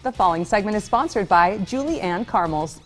The following segment is sponsored by JulieAnn Caramels.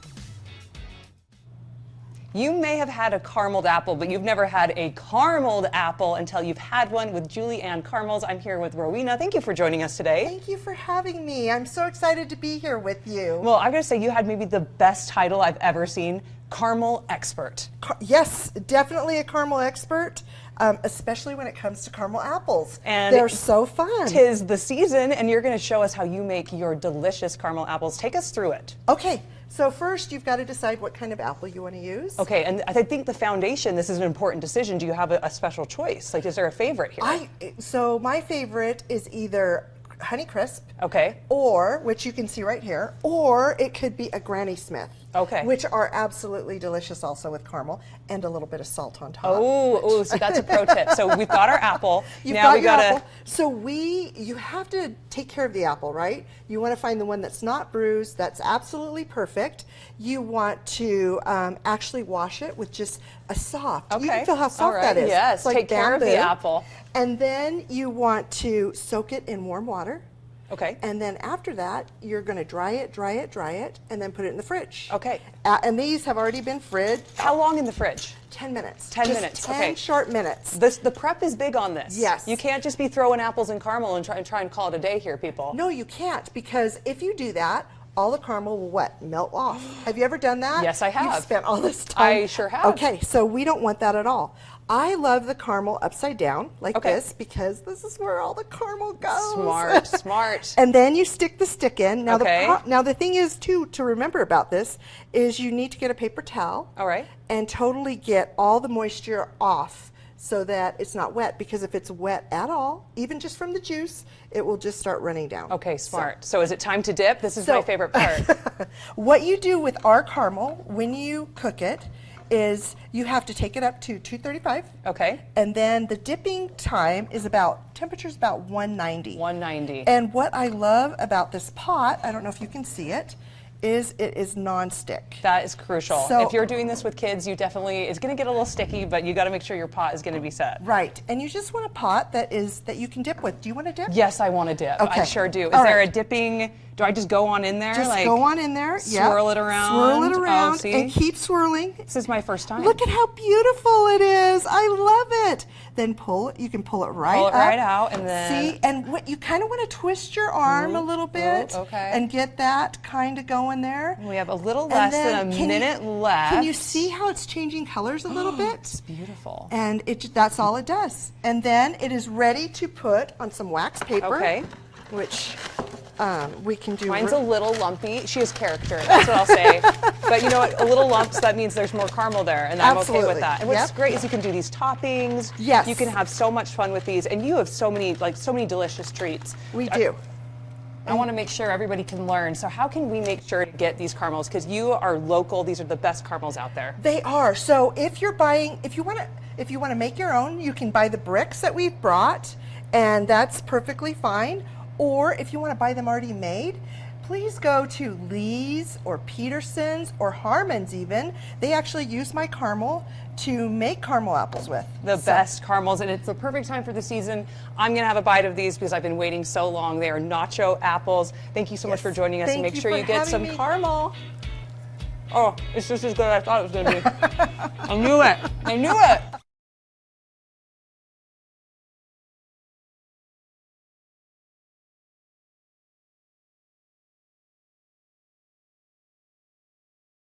You may have had a carameled apple, but you've never had a carameled apple until you've had one with JulieAnn Caramels. I'm here with Rowena. Thank you for joining us today. Thank you for having me. I'm so excited to be here with you. Well, I'm going to say you had maybe the best title I've ever seen, Caramel Expert. Yes, definitely a caramel expert, especially when it comes to caramel apples. And they're so fun. 'Tis the season, and you're going to show us how you make your delicious caramel apples. Take us through it. Okay, so first you've got to decide what kind of apple you want to use. Okay, and I think the foundation, this is an important decision. Do you have a special choice? Like, is there a favorite here? So my favorite is either Honeycrisp, okay, or, which you can see right here, or it could be a Granny Smith. Okay. Which are absolutely delicious also with caramel and a little bit of salt on top. Oh, so that's a pro tip. So we've got our apple. You've now got we your gotta. apple. So you have to take care of the apple, right? You want to find the one that's not bruised, that's absolutely perfect. You want to actually wash it with just a soft. Okay. You can feel how soft right. that is. Yes, It's like take care of the bamboo. apple. And then you want to soak it in warm water. Okay. And then after that, you're going to dry it, and then put it in the fridge. Okay. And these have already been fried. How long in the fridge? 10 minutes. 10 Just minutes. 10 okay. short minutes. The prep is big on this. Yes. You can't just be throwing apples in caramel and try and call it a day here, people. No, you can't, because if you do that, all the caramel will what? Melt off. Have you ever done that? Yes, I have. You've spent all this time. I sure have. Okay, so we don't want that at all. I love the caramel upside down like this, because this is where all the caramel goes. Smart, smart. And then you stick the stick in. Now, okay. Now the thing is too, to remember about this, is you need to get a paper towel. All right. And totally get all the moisture off so that it's not wet, because if it's wet at all, even just from the juice, it will just start running down. Okay, smart. So is it time to dip? This is my favorite part. What you do with our caramel when you cook it is you have to take it up to 235. Okay. And then the dipping time is temperature's about 190. 190. And what I love about this pot, I don't know if you can see it, is it is non-stick. That is crucial. So, if you're doing this with kids, you definitely, it's going to get a little sticky, but you got to make sure your pot is going to be set. Right. And you just want a pot that you can dip with. Do you want to dip? Yes, I want to dip. Okay. I sure do. Is All there right. a dipping? Do I just go on in there? Just like, go on in there. Swirl it around. Swirl it around, Oh, see? and keep swirling. This is my first time. Look at how beautiful it is. I love it. Then you can pull it right up. Pull it right out, and then... See, and what you kind of want to twist your arm a little bit. Okay. And get that kind of going there. We have a little less than a minute left. Can you see how it's changing colors a little bit? It's beautiful. And that's all it does. And then it is ready to put on some wax paper. Okay. Which we can do. Mine's a little lumpy. She has character, that's what I'll say. But you know what? A little lumps, that means there's more caramel there, and I'm okay with that. And what's great is you can do these toppings. Yes. You can have so much fun with these, and you have so many delicious treats. We do. I want to make sure everybody can learn. So how can we make sure to get these caramels? Because you are local. These are the best caramels out there. They are. So if you want to make your own, you can buy the bricks that we've brought, and that's perfectly fine. Or if you want to buy them already made, please go to Lee's or Peterson's or Harmon's even. They actually use my caramel to make caramel apples with. The best caramels, and it's the perfect time for the season. I'm going to have a bite of these because I've been waiting so long. They are nacho apples. Thank you so much for joining us, and make sure you get some caramel. Oh, it's just as good as I thought it was going to be. I knew it. I knew it.